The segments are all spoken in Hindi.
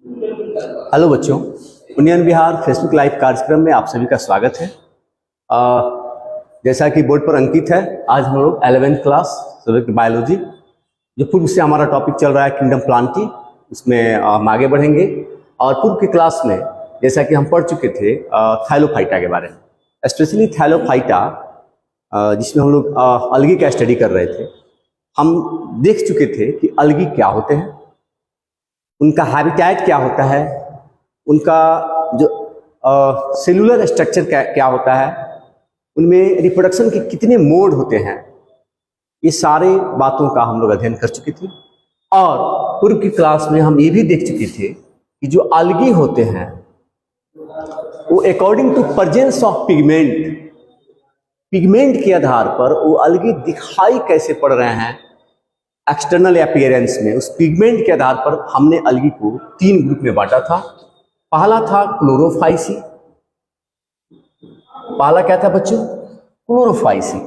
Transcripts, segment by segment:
हेलो बच्चों, उन्नयन विहार फेसबुक लाइव कार्यक्रम में आप सभी का स्वागत है। जैसा कि बोर्ड पर अंकित है, आज हम लोग 11th क्लास सब्जेक्ट बायोलॉजी, जो पूर्व से हमारा टॉपिक चल रहा है किंगडम प्लांटी, उसमें हम आगे बढ़ेंगे। और पूर्व की क्लास में जैसा कि हम पढ़ चुके थे थैलोफाइटा के बारे में, स्पेशली थैलोफाइटा, जिसमें हम लोग अलगी का स्टडी कर रहे थे। हम देख चुके थे कि अलगी क्या होते हैं, उनका हैबिटेट क्या होता है, उनका जो सेलुलर स्ट्रक्चर क्या होता है, उनमें रिप्रोडक्शन के कितने मोड होते हैं, ये सारे बातों का हम लोग अध्ययन कर चुके थे। और पूर्व की क्लास में हम ये भी देख चुके थे कि जो अलगी होते हैं वो according to presence of pigment के आधार पर वो अलगी दिखाई कैसे पड़ रहे हैं एक्सटर्नल अपीयरेंस में, उस पिगमेंट के आधार पर हमने अलगी को 3 ग्रुप में बांटा था। पहला था क्लोरोफाइसी। पहला क्या था बच्चों? क्लोरोफाइसी,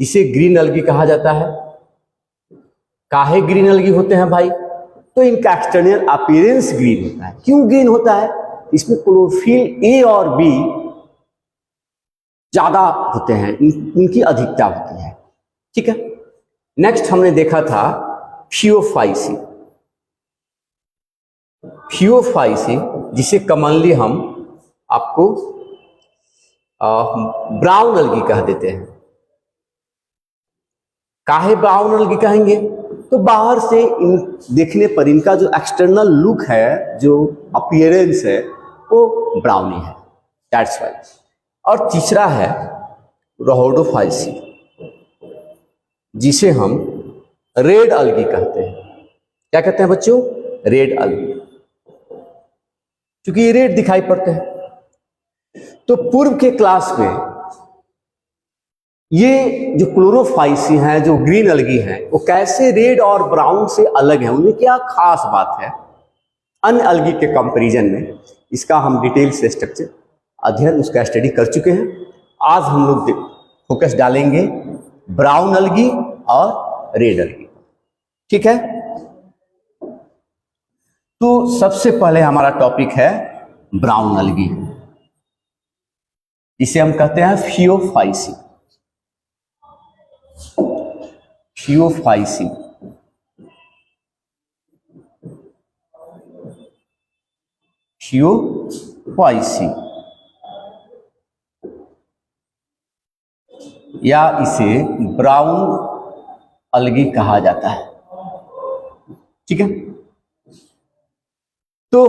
जिसे ग्रीन अलगी कहा जाता है। काहे ग्रीन अलगी होते हैं भाई? तो इनका एक्सटर्नल अपीयरेंस ग्रीन होता है। क्यों ग्रीन होता है? इसमें क्लोरोफिल ए और बी ज्यादा होते हैं, इनकी अधिकता होती है। ठीक है। नेक्स्ट हमने देखा था फियोफाइसी। फियोफाइसी, जिसे कॉमनली हम आपको ब्राउन अलगी कह देते हैं। काहे ब्राउन अलगी कहेंगे? तो बाहर से देखने पर इनका जो एक्सटर्नल लुक है, जो अपीयरेंस है, वो ब्राउनी है, दैट्स वाई। और तीसरा है रहोडोफाइसी, जिसे हम रेड अलगी कहते हैं। क्या कहते हैं बच्चों? रेड अलगी, क्योंकि ये रेड दिखाई पड़ते हैं। तो पूर्व के क्लास में ये जो क्लोरोफाइसी हैं, जो ग्रीन अलगी हैं, वो कैसे रेड और ब्राउन से अलग है, उनमें क्या खास बात है अन्य अलगी के कंपैरिजन में, इसका हम डिटेल से स्ट्रक्चर अध्ययन, उसका स्टडी कर चुके हैं। आज हम लोग फोकस डालेंगे ब्राउन अलगी और रेड अलगी। ठीक है। तो सबसे पहले हमारा टॉपिक है ब्राउन अलगी, इसे हम कहते हैं फियोफाइसी। फियोफाइसी फियोफाइसी या इसे ब्राउन अलगी कहा जाता है। ठीक है। तो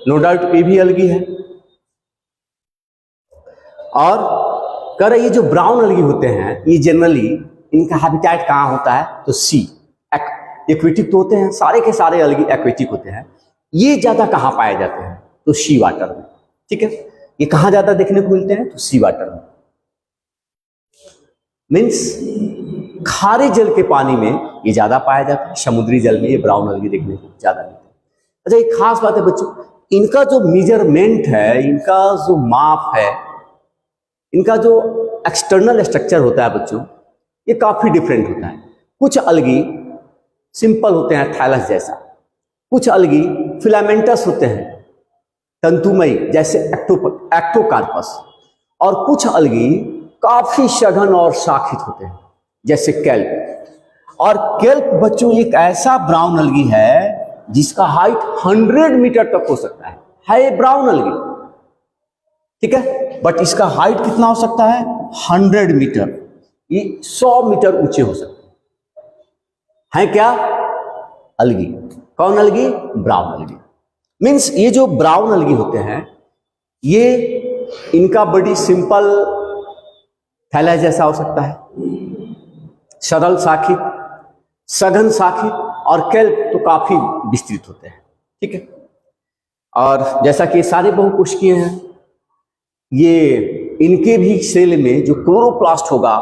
नो डाउट ये भी अलगी है। और कह रहे ये जो ब्राउन अलगी होते हैं, ये जनरली इनका हैबिटेट कहाँ होता है? तो सी, एक्वेटिक तो होते हैं, सारे के सारे अलगी एक्वेटिक होते हैं। ये ज्यादा कहाँ पाए जाते हैं? तो सी वाटर में। ठीक है। ये कहाँ ज्यादा देखने को मिलते हैं? तो सी वाटर में, मीन्स खारे जल के पानी में ये ज्यादा पाया जाता है, समुद्री जल में ये ब्राउन अलगी देखने को ज्यादा मिलता है। अच्छा, एक खास बात है बच्चों, इनका जो मेजरमेंट है, इनका जो माप है, इनका जो एक्सटर्नल स्ट्रक्चर होता है बच्चों, ये काफी डिफरेंट होता है। कुछ अलगी सिंपल होते हैं थैलस जैसा, कुछ अलगी फिलामेंटस होते हैं, तंतुमयी, जैसे एक्टोकार्पस, और कुछ अलगी काफी सघन और शाखित होते हैं, जैसे केल्प। और केल्प बच्चों एक ऐसा ब्राउन अलगी है जिसका हाइट 100 मीटर तक हो सकता है ब्राउन अलगी। ठीक है। बट इसका हाइट कितना हो सकता है? 100 मीटर। ये 100 मीटर ऊंचे हो सकते हैं क्या? अलगी। कौन अलगी? ब्राउन अलगी। मीन्स ये जो ब्राउन अलगी होते हैं, ये इनका बड़ी सिंपल थैला जैसा हो सकता है, सरल शाखित, सघन शाखित, और केल्प तो काफी विस्तृत होते हैं। ठीक है। और जैसा कि सारे बहुकोशिकीय हैं, ये इनके भी सेल में जो क्लोरोप्लास्ट होगा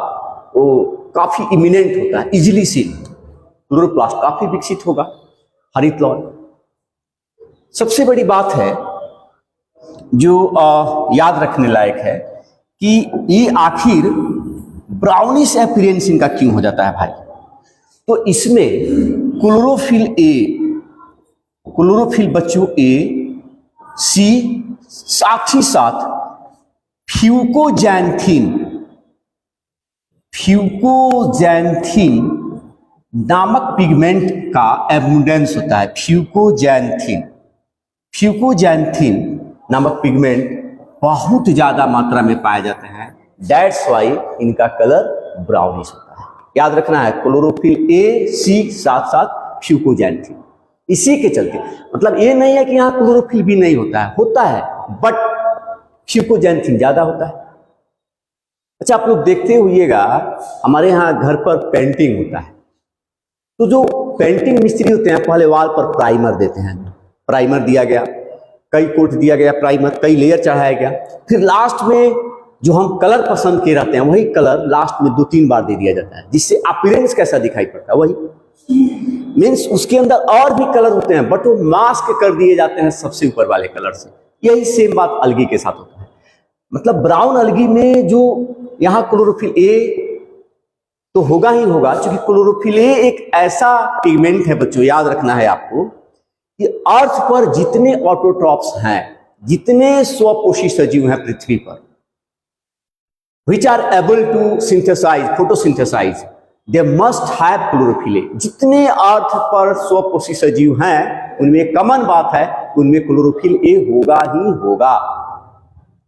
वो काफी इमिनेंट होता है, इजिली सील क्लोरोप्लास्ट काफी विकसित होगा, हरित लौह। सबसे बड़ी बात है जो याद रखने लायक है कि ये आखिर ब्राउनिश अपीयरेंस इनका क्यों हो जाता है भाई? तो इसमें क्लोरोफिल बच्चों ए सी, साथ ही साथ फ्यूकोजैंथीन, फ्यूकोजैंथीन नामक पिगमेंट का एब्ंडेंस होता है। फ्यूकोजैंथीन, फ्यूकोजैंथीन नामक पिगमेंट बहुत ज्यादा मात्रा में पाए जाते हैं। दैट्स वाई इनका कलर ब्राउनिश होता है। याद रखना है, क्लोरोफिल ए, सी, साथ साथ फ्यूकोजैंथीन। इसी के चलते, मतलब ये नहीं है कि यहाँ क्लोरोफिल भी नहीं होता है, बट फ्यूकोजैंथीन ज्यादा होता है। अच्छा, आप लोग देखते हुइएगा, हमारे यहाँ घर पर पेंटिंग होता है, तो जो पेंटिंग मिस्त्री होते हैं पहले वाल पर प्राइमर देते हैं। प्राइमर दिया गया, कई कोट दिया गया प्राइमर, कई लेयर चढ़ाया गया, फिर लास्ट में जो हम कलर पसंद किए रहते हैं वही कलर लास्ट में 2-3 बार दे दिया जाता है, जिससे अपीयरेंस कैसा दिखाई पड़ता है वही मीन्स उसके अंदर और भी कलर होते हैं, बट वो मास्क कर दिए जाते हैं सबसे ऊपर वाले कलर से। यही सेम बात अलगी के साथ होता है। मतलब ब्राउन अलगी में जो यहाँ क्लोरोफिल ए तो होगा ही होगा, क्योंकि क्लोरोफिल ए एक ऐसा पिगमेंट है बच्चों, याद रखना है आपको, कि अर्थ पर जितने ऑटोट्रॉप्स हैं, जितने स्वपोषी सजीव हैं पृथ्वी पर, which are able to synthesize, photosynthesize, they must have chlorophyll A। जितने अर्थ पर स्वपोषी सजीव हैं उनमें कॉमन बात है, उनमें क्लोरोफिल ए होगा ही होगा।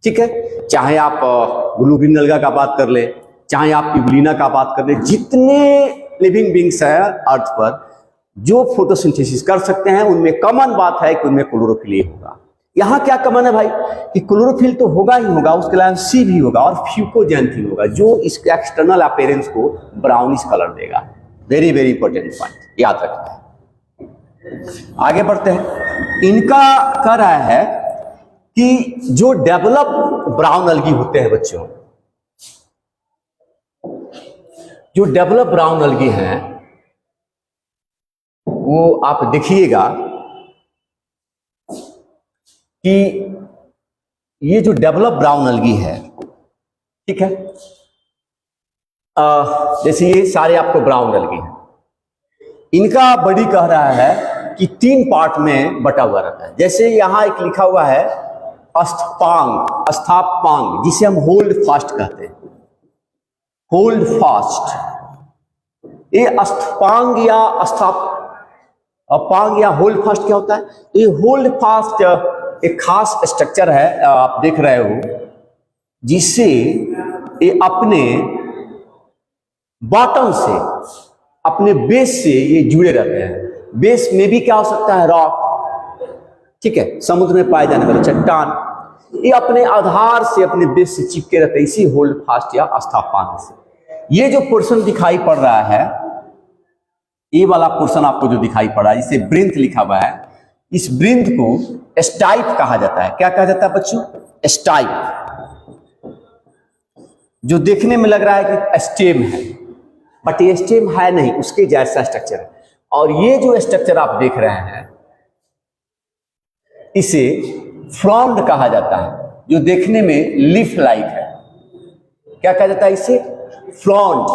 ठीक है, चाहे आप ब्लू ग्रीन अलगा का बात कर ले, चाहे आप ट्यूबुलिना का बात कर ले, जितने लिविंग बींग्स हैं अर्थ पर जो फोटोसिंथेसिस कर सकते हैं, उनमें कॉमन बात है कि उनमें क्लोरोफिल ए होगा। यहाँ क्या कॉमन है भाई, कि क्लोरोफिल तो होगा ही होगा, उसके अलावा सी भी होगा और फ्यूकोजैंथीन होगा, जो इसके एक्सटर्नल अपीयरेंस को ब्राउनिश कलर देगा। वेरी वेरी इंपॉर्टेंट पॉइंट, याद रखना। आगे बढ़ते हैं। इनका कह रहा है कि जो डेवलप ब्राउन अलगी होते हैं बच्चों, जो डेवलप ब्राउन अलगी हैं, वो आप देखिएगा कि ये जो डेवलप ब्राउन अलगी है, ठीक है, जैसे ये सारे आपको ब्राउन अलगी हैं, इनका बॉडी कह रहा है कि 3 पार्ट में बटा हुआ रहता है। जैसे यहां एक लिखा हुआ है अस्थापांग, अस्थापांग, जिसे हम होल्ड फास्ट कहते हैं, होल्ड फास्ट। ये अस्थपांग या अस्थापांग या होल्ड फास्ट क्या होता है? ये होल्ड फास्ट एक खास स्ट्रक्चर है, आप देख रहे हो, जिससे ये अपने बॉटम से, अपने बेस से ये जुड़े रहते हैं। बेस में भी क्या हो सकता है? रॉक, ठीक है, समुद्र में पाए जाने वाले चट्टान, ये अपने आधार से, अपने बेस से चिपके रहते हैं, इसी होल्ड फास्ट या अस्थापांग से। ये जो पोर्शन दिखाई पड़ रहा है, ये वाला पोर्शन आपको जो दिखाई पड़ा है, इसे ब्रिंथ लिखा हुआ है, इस ब्रिंथ को स्टाइप कहा जाता है। क्या कहा जाता है बच्चों? स्टाइप। जो देखने में लग रहा है कि स्टेम है, बट ये स्टेम है नहीं, उसके जैसा स्ट्रक्चर है। और ये जो स्ट्रक्चर आप देख रहे हैं, इसे फ्रॉन्ड कहा जाता है, जो देखने में लीफ लाइक है। क्या कहा जाता है इसे? फ्रॉन्ड,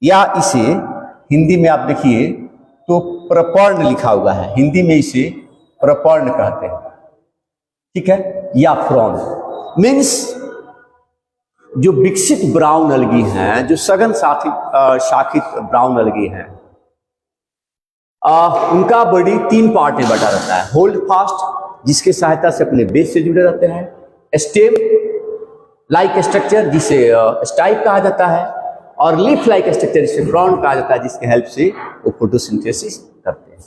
या इसे हिंदी में आप देखिए तो प्रपर्ण लिखा हुआ है, हिंदी में इसे प्रपर्ण कहते हैं, ठीक है, या फ्रॉन्ड। मीन्स जो विकसित ब्राउन अलगी हैं, जो सघन शाखित ब्राउन अलगी हैं, उनका बॉडी 3 पार्ट में बटा रहता है। होल्ड फास्ट, जिसके सहायता से अपने बेस से जुड़े रहते हैं, स्टेम लाइक स्ट्रक्चर, जिसे स्टाइप कहा जाता है, और लीफ लाइक स्ट्रक्चर, जिसे फ्रॉन्ड कहा जाता है, जिसके हेल्प से वो फोटोसिंथेसिस करते हैं।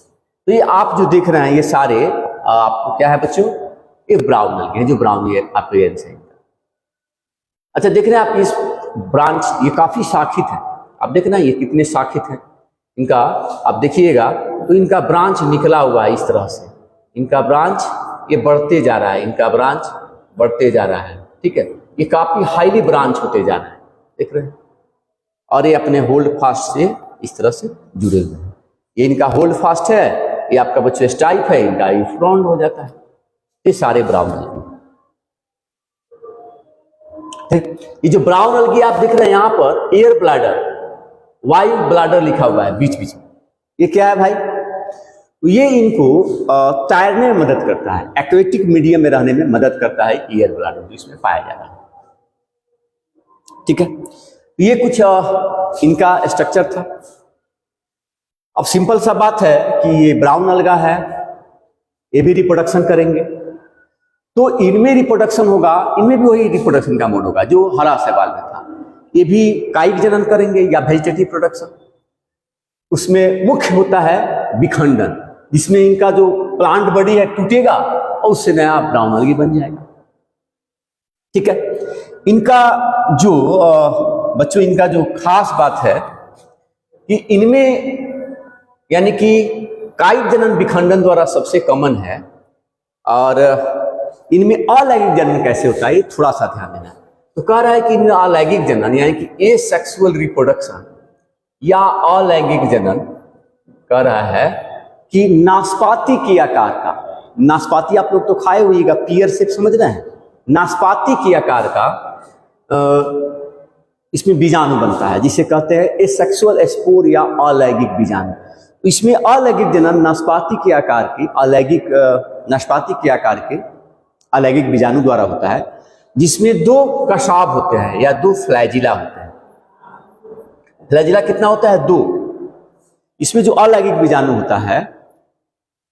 तो ये आप जो देख रहे हैं, ये सारे आपको क्या है बच्चों? ये ब्राउन अलगी है, जो ब्राउन अपीयरेंस है। अच्छा, देख रहे हैं आप इस ब्रांच, ये काफी शाखित है। आप देख रहे हैं ये कितने शाखित हैं इनका, आप देखिएगा तो इनका ब्रांच निकला हुआ है इस तरह से, इनका ब्रांच ये बढ़ते जा रहा है, इनका ब्रांच बढ़ते जा रहा है, ठीक है, ये काफी हाईली ब्रांच होते जा रहा है, देख रहे हैं। और ये अपने होल्ड फास्ट से इस तरह से जुड़े हुए हैं। ये इनका होल्ड फास्ट है, ये आपका बच्चों स्टाइप है, इनका ये फ्रॉन्ड हो जाता है। ये सारे ब्राउन अलगी। ये जो ब्राउन अलगी आप देख रहे हैं यहां पर, एयर ब्लैडर, वायु ब्लैडर लिखा हुआ है बीच बीच में, ये क्या है भाई? तो ये इनको तैरने में मदद करता है, एक्वेटिक मीडियम में रहने में मदद करता है एयर ब्लाडर, जो इसमें पाया जाता है। ठीक है, ये कुछ इनका स्ट्रक्चर था। अब सिंपल सा बात है कि ये ब्राउन अलगा है, ये भी रिप्रोडक्शन करेंगे, तो इनमें रिप्रोडक्शन होगा, इनमें भी वही रिप्रोडक्शन का मोड होगा जो हरा शैवाल में था। ये भी कायिक जनन करेंगे या वेजिटेटिव प्रोडक्शन। उसमें मुख्य होता है विखंडन, जिसमें इनका जो प्लांट बॉडी है टूटेगा और उससे नया ब्राउन अलगी बन जाएगा। ठीक है, इनका जो बच्चों इनका जो खास बात है कि इनमें यानी कि कायिक जनन विखंडन द्वारा सबसे कॉमन है, और इनमें अलैंगिक जनन कैसे होता है ये थोड़ा सा ध्यान देना। तो कह रहा है कि इनमें अलैंगिक जनन यानी कि एसेक्सुअल रिप्रोडक्शन या अलैंगिक जनन कह रहा है कि नाशपाती के आकार का, नाशपाती आप लोग तो खाए हुएगा, पियर शेप समझ रहे हैं, नाशपाती के आकार का इसमें बीजाणु बनता है, जिसे कहते हैं एसेक्सुअल स्पोर या अलैंगिक बीजाणु। इसमें अलैंगिक जनन नाशपाती के आकार की अलैंगिक नाशपाती के आकार के अलैंगिक बीजाणु द्वारा होता है, जिसमें दो कशाभ होते हैं या दो फ्लैजिला होते हैं। फ्लैजिला कितना होता है? दो। इसमें जो अलैंगिक बीजाणु होता है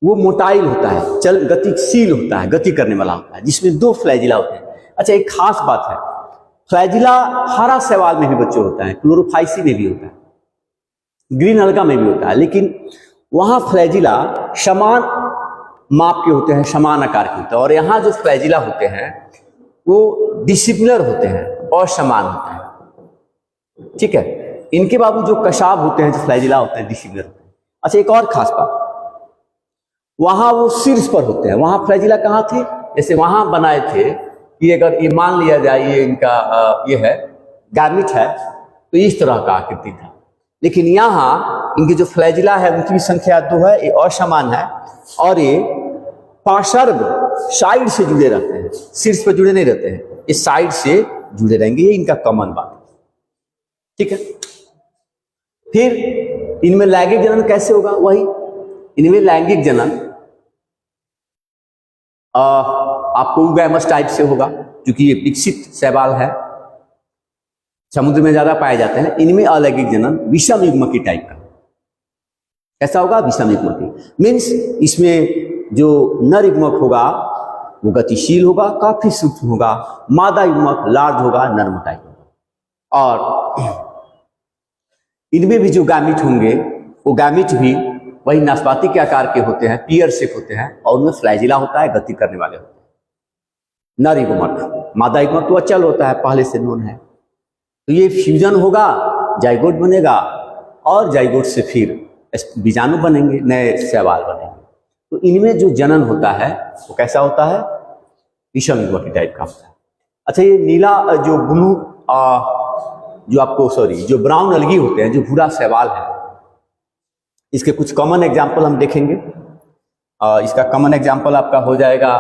वो मोटाइल होता है, चल गतिशील होता है, गति करने वाला होता है, जिसमें दो फ्लैजिला होते हैं। अच्छा, एक खास बात है, फ्लैजिला हरा शैवाल में भी बच्चों होता है, क्लोरोफाइसी में भी होता है, ग्रीन अलगा में भी होता है, लेकिन वहां फ्लैजिला समान माप के होते हैं, समान आकार के होते हैं, और यहाँ जो फ्लैजिला होते हैं वो डिसिमिलर होते हैं और समान होते हैं। ठीक है, इनके बाबू जो कशाभ होते हैं, जो फ्लैजिला होते हैं, डिसिमिलर होते हैं। अच्छा, एक और खास बात, वहां वो शीर्ष पर होते हैं। वहां फ्लैजिला कहाँ थे? जैसे वहां बनाए थे कि अगर ये मान लिया जाए ये इनका ये है गैमिट है, तो इस तरह का आकृति था, लेकिन यहाँ इनकी जो फ्लैजिला है उनकी भी संख्या 2 है, ये असमान है, और ये पार्श्व साइड से जुड़े रहते हैं, शीर्ष पर जुड़े नहीं रहते हैं, ये साइड से जुड़े रहेंगे, ये इनका कॉमन बात है। ठीक है, फिर इनमें लैंगिक जनन कैसे होगा? वही इनमें लैंगिक जनन आपको उगैमस टाइप से होगा, क्योंकि ये विकसित शैवाल है, समुद्र में ज्यादा पाए जाते हैं। इनमें अलैंगिक जनन विषम युग्मकी टाइप का कैसा होगा? विषम युग्मकी मीन्स इसमें जो नर युग्मक होगा वो गतिशील होगा, काफी सूक्ष्म होगा, मादा युग्मक लार्ज होगा, नर्म टाइप होगा, और इनमें भी जो गैमिट होंगे वो गैमिट भी वही नाशपाती के आकार के होते हैं, पियर शेप होते हैं, और उनमें फ्लैजिला होता है, गति करने वाले होते हैं। नर युग्मक, मादा युग्मक तो अचल होता है, पहले से नोन है। तो ये फ्यूजन होगा, जाइगोट बनेगा, और जाइगोट से फिर बीजाणु बनेंगे, नए शैवाल बनेंगे। तो इनमें जो जनन होता है वो कैसा होता है? विषम युग्मकी टाइप का होता है। अच्छा, ये नीला जो ब्लू जो आपको जो ब्राउन अलगी होते हैं, जो भूरा शैवाल है, इसके कुछ कॉमन एग्जाम्पल हम देखेंगे। इसका कॉमन एग्जाम्पल आपका हो जाएगा,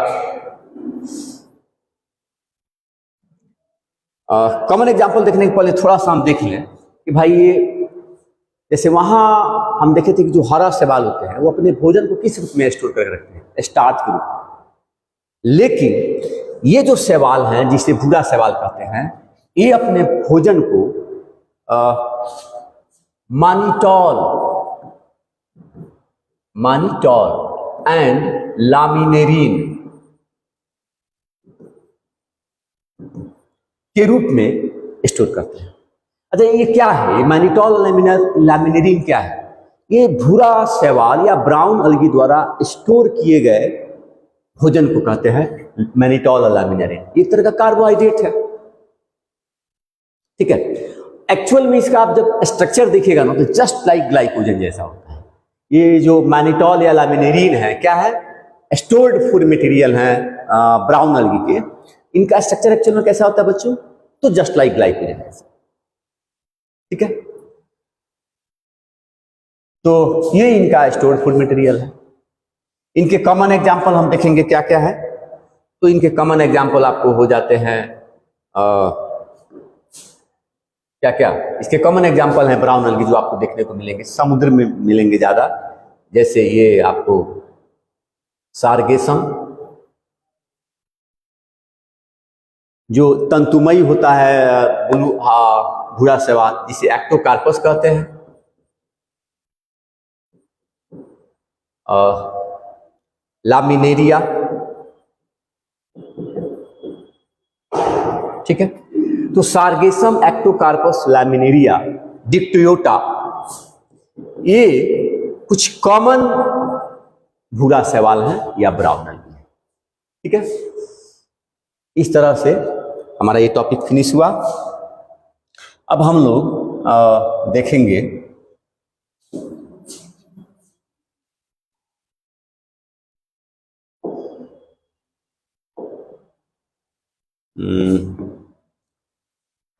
कॉमन एग्जाम्पल देखने के पहले थोड़ा सा हम देख लें कि भाई ये जैसे वहां हम देखे थे कि जो हरा शैवाल होते हैं वो अपने भोजन को किस रूप में स्टोर करके रखते हैं? स्टार्च के रूप में। लेकिन ये जो शैवाल हैं, जिसे भूरा शैवाल कहते हैं, ये अपने भोजन को मानिटॉल एंड लामिनेरिन के रूप में स्टोर करते हैं। अच्छा, ये क्या है? ये मानिटॉल लामिनेरिन क्या है? ये भूरा शैवाल या ब्राउन अलगी द्वारा स्टोर किए गए भोजन को कहते हैं मैनिटॉल और लामिनेरिन। एक तरह का कार्बोहाइड्रेट है। ठीक है, एक्चुअल में इसका आप जब स्ट्रक्चर देखिएगा ना तो जस्ट लाइक ग्लाइकोजन जैसा होता है। ये जो मैनिटॉल या लामिनेरिन है क्या है? स्टोर्ड फूड मटेरियल है ब्राउन अलगी के। इनका स्ट्रक्चर एक्चुअल में कैसा होता है बच्चों? तो जस्ट लाइक ग्लाइकोजन जैसा। ठीक है, तो ये इनका स्टोर्ड फूड मटेरियल है। इनके कॉमन एग्जाम्पल हम देखेंगे क्या क्या है। तो इनके कॉमन एग्जाम्पल आपको हो जाते हैं क्या क्या? इसके कॉमन एग्जाम्पल हैं ब्राउन अलगी, जो आपको देखने को मिलेंगे, समुद्र में मिलेंगे ज्यादा, जैसे ये आपको सारगेसम, जो तंतुमयी होता है भूरा शैवाल जिसे एक्टोकार्पस कहते हैं, लामिनेरिया, ठीक है। तो सारगेसम, एक्टोकार्पस, लैमिनेरिया, डिक्टियोटा, ये कुछ कॉमन भूरा शैवाल हैं या ब्राउन algae है, ठीक है। इस तरह से हमारा ये टॉपिक फिनिश हुआ। अब हम लोग देखेंगे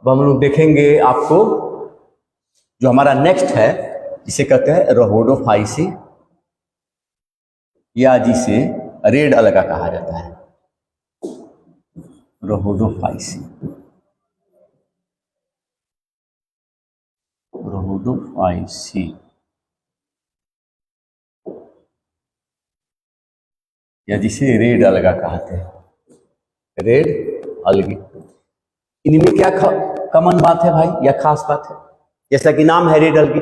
अब हम लोग देखेंगे आपको जो हमारा नेक्स्ट है, जिसे कहते हैं रहोडोफाइसी, या जिसे रेड अलगा कहा जाता है, रहोडोफाइसी, रहोडोफाइसी या जिसे रेड अलगा कहते हैं, रेड अलगी। इनमें क्या कॉमन बात है भाई या खास बात है? जैसा कि नाम है रेड अलगी,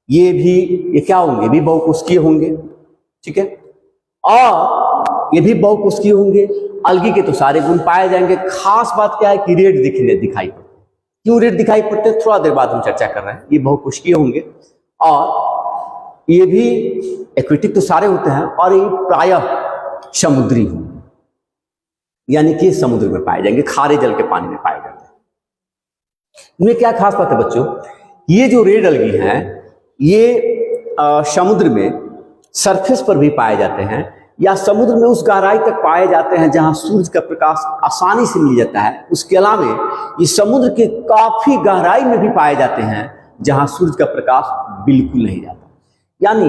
ये क्या होंगे? भी बहुकोष्ठीय होंगे, ठीक है। और ये भी बहुकोष्ठीय होंगे। अलगी के तो सारे गुण पाए जाएंगे। खास बात क्या है कि रेड दिखाई पड़ते। क्यों रेड दिखाई पड़ते हैं थोड़ा देर बाद हम चर्चा कर रहे हैं। ये बहुकोष्ठीय होंगे और ये भी एक्वेटिक तो सारे होते हैं और ये प्रायः समुद्री होंगे, यानी कि समुद्र में पाए जाएंगे, खारे जल के पानी में पाए जाते हैं। इनमें क्या खास बात है बच्चों? ये जो रेड अलगी हैं ये समुद्र में सरफेस पर भी पाए जाते हैं या समुद्र में उस गहराई तक पाए जाते हैं जहां सूर्य का प्रकाश आसानी से मिल जाता है। उसके अलावा ये समुद्र के काफी गहराई में भी पाए जाते हैं जहां सूर्य का प्रकाश बिल्कुल नहीं जाता। यानी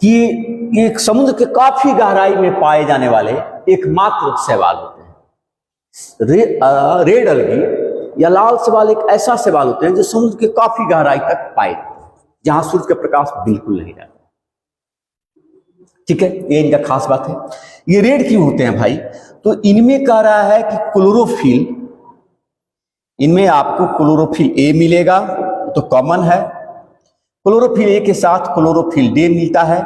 कि एक समुद्र के काफी गहराई में पाए जाने वाले एकमात्र शैवाल होते हैं। रेड अलगी या लाल शैवाल एक ऐसा शैवाल होते हैं जो समुद्र के काफी गहराई तक पाए जाते हैं जहां सूर्य का प्रकाश बिल्कुल नहीं जाता, ठीक है। ये इनका खास बात है। ये रेड क्यों होते हैं भाई? तो इनमें कह रहा है कि क्लोरोफिल, इनमें आपको क्लोरोफिल ए मिलेगा तो कॉमन है। क्लोरोफिल ए के साथ क्लोरोफिल डी मिलता है।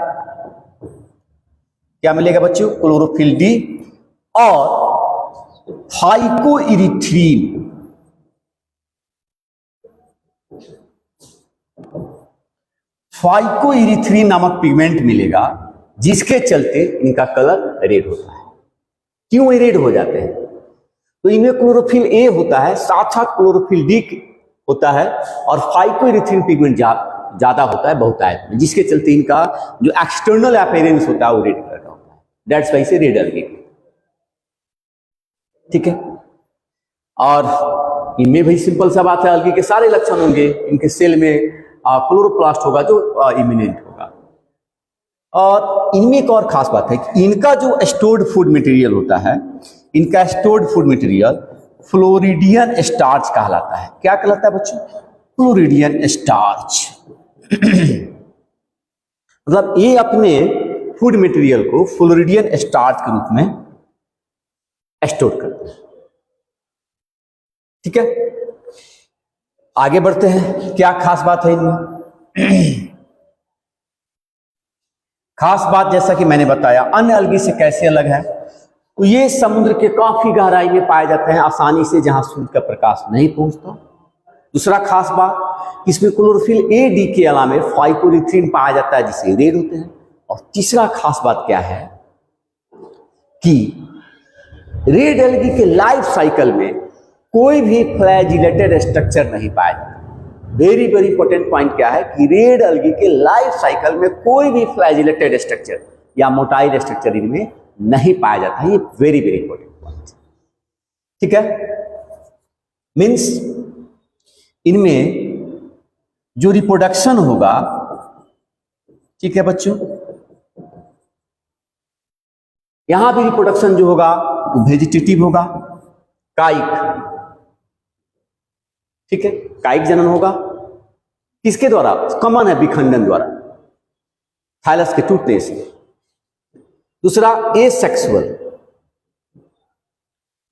क्या मिलेगा बच्चों? क्लोरोफिल डी और फाइकोइरिथ्रीन। फाइकोइरिथ्रीन नामक पिगमेंट मिलेगा जिसके चलते इनका कलर रेड होता है। क्यों ये रेड हो जाते हैं? तो इनमें क्लोरोफिल ए होता है, साथ साथ क्लोरोफिल डी होता है और फाइकोइरिथ्रीन पिगमेंट ज्यादा होता है बहुतायत में, जिसके चलते इनका जो एक्सटर्नल अपीयरेंस होता है वो रेड कलर का होता है। दैट्स वाई से रेड अलगी, ठीक है। और इनमें भी सिंपल सा बात है, अलगी के सारे लक्षण होंगे। इनके सेल में क्लोरोप्लास्ट होगा जो इमिनेंट होगा। और इनमें एक और खास बात है कि इनका जो स्टोर्ड फूड मटेरियल होता है, इनका stored food material floridean starch कहलाता है। क्या कहलाता है बच्चों? Floridean starch. मतलब ये अपने फूड मटेरियल को फ्लोरिडियन स्टार्च के रूप में स्टोर करते हैं, ठीक है। आगे बढ़ते हैं। क्या खास बात है इनमें? खास बात जैसा कि मैंने बताया अन्य अलगी से कैसे अलग है, तो ये समुद्र के काफी गहराई में पाए जाते हैं आसानी से जहां सूर्य का प्रकाश नहीं पहुंचता। दूसरा खास बात, इसमें क्लोरोफिल ए डी के अलावा फाइकोइरिथ्रीन पाया जाता है जिसे रेड होते हैं। और तीसरा खास बात क्या है कि रेड अलगी के लाइफ साइकिल में कोई भी फ्लैजिलेटेड स्ट्रक्चर नहीं पाया जाता। वेरी वेरी इंपॉर्टेंट पॉइंट क्या है कि रेड अलगी के लाइफ साइकिल में कोई भी फ्लैजिलेटेड स्ट्रक्चर या मोटाइल स्ट्रक्चर इनमें नहीं पाया जाता है। ये वेरी वेरी इंपॉर्टेंट पॉइंट, ठीक है। मीन्स इनमें जो रिप्रोडक्शन होगा, ठीक है बच्चों, यहां भी रिप्रोडक्शन जो होगा वो वेजिटेटिव होगा, कायिक, ठीक है। कायिक जनन होगा किसके द्वारा? कॉमन है विखंडन द्वारा। थाइलस के टूटने से। दूसरा एसेक्सुअल,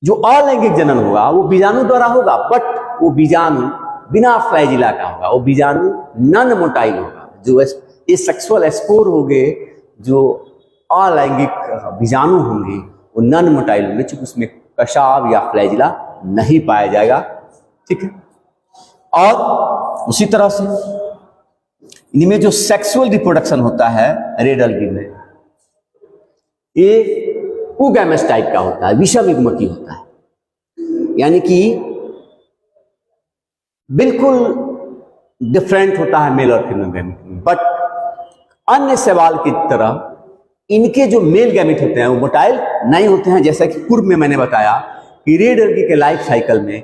जो अलैंगिक जनन होगा वो बीजाणु द्वारा होगा, बट वो बीजाणु बिना फ्लैजिला का होगा, वो बीजाणु नॉन मोटाइल होगा। जो एसेक्सुअल स्पोर होंगे, जो अलैंगिक बीजाणु होंगे वो नॉन मोटाइल होंगे, चूंकि उसमें कशाव या फ्लैजिला नहीं पाया जाएगा। ठीक है। और उसी तरह से इनमें जो सेक्सुअल रिप्रोडक्शन होता है रेड अलगी में, ये उगैमस टाइप का होता है, विषम युग्मकी होता है, यानी कि बिल्कुल डिफरेंट होता है मेल और फीमेल गैमेट में। बट अन्य सवाल की तरह इनके जो मेल गैमेट होते हैं वो मोटाइल नहीं होते हैं, जैसा कि पूर्व में मैंने बताया कि रेड अलगी के लाइफ साइकिल में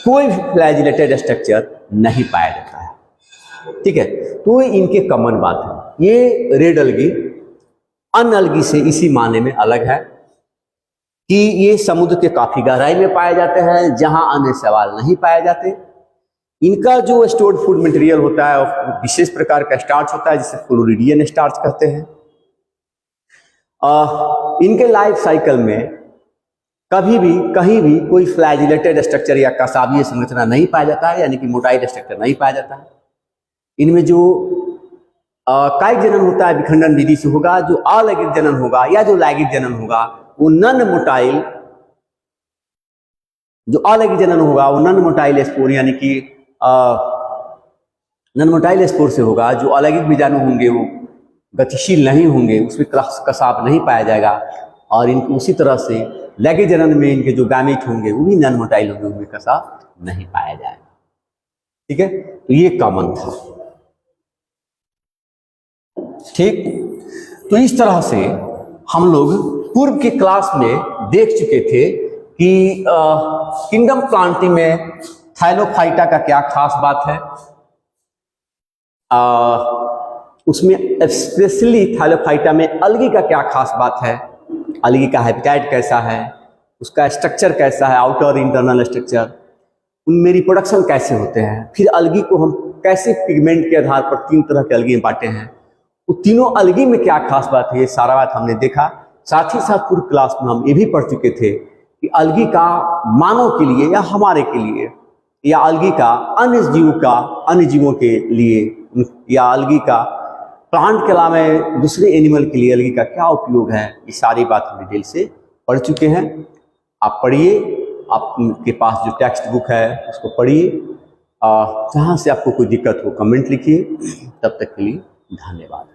कोई भी फ्लैजिलेटेड स्ट्रक्चर नहीं पाया जाता है। ठीक है, तो इनके कॉमन बात है। ये रेड अलगी अन्य अलगी से इसी माने में अलग है कि ये समुद्र के काफी गहराई में पाए जाते हैं, जहां अन्य सवाल नहीं पाए जाते। इनका जो स्टोर्ड फूड मटेरियल होता है विशेष प्रकार का स्टार्च होता है, जिसे फ्लोरिडियन स्टार्च कहते हैं। इनके लाइफ साइकिल में कभी भी कहीं भी कोई फ्लैजिलेटेड स्ट्रक्चर या कसावीय संरचना नहीं पाया जाता है, यानी कि मोटाइल स्ट्रक्चर नहीं पाया जाता है। इनमें जो कायिक जनन होता है विखंडन विधि से होगा, जो अलैंगिक जनन होगा या जो लैंगिक जनन होगा वो नॉन मोटाइल, जो अलैंगिक जनन होगा वो नॉन मोटाइल स्पोर, यानी कि नॉन मोटाइल स्पोर से होगा। जो अलैंगिक बीजाणु होंगे वो गतिशील नहीं होंगे, उसमें कसाव नहीं पाया जाएगा। और इनको उसी तरह से लैंगिक जनन में इनके जो गैमेट होंगे वो भी नॉन मोटाइल होंगे, उनमें कसाव नहीं पाया जाएगा। ठीक है, तो ये कॉमन था। ठीक, तो इस तरह से हम लोग पूर्व के क्लास में देख चुके थे कि किंगडम प्लांटी में थाइलोफाइटा का क्या खास बात है। उसमें स्पेशली थाइलोफाइटा में अलगी का क्या खास बात है, अलगी का हैबिटेट कैसा है, उसका स्ट्रक्चर कैसा है, आउटर और इंटरनल स्ट्रक्चर, उनमें रिप्रोडक्शन कैसे होते हैं, फिर अलगी को हम कैसे पिगमेंट के आधार पर 3 तरह के अलगी बांटे हैं, वो तीनों अलगी में क्या खास बात है, ये सारा बात हमने देखा। साथ ही साथ पूर्व क्लास में हम ये भी पढ़ चुके थे कि अलगी का मानव के लिए या हमारे के लिए, या अलगी का अन्य जीवों के लिए, या अलगी का प्लांट के अलावा दूसरे एनिमल के लिए अलगी का क्या उपयोग है, ये सारी बात हम डिटेल से पढ़ चुके हैं। आप पढ़िए, आपके पास जो टेक्स्ट बुक है उसको पढ़िए। जहाँ से आपको कोई दिक्कत हो कमेंट लिखिए। तब तक के लिए धन्यवाद।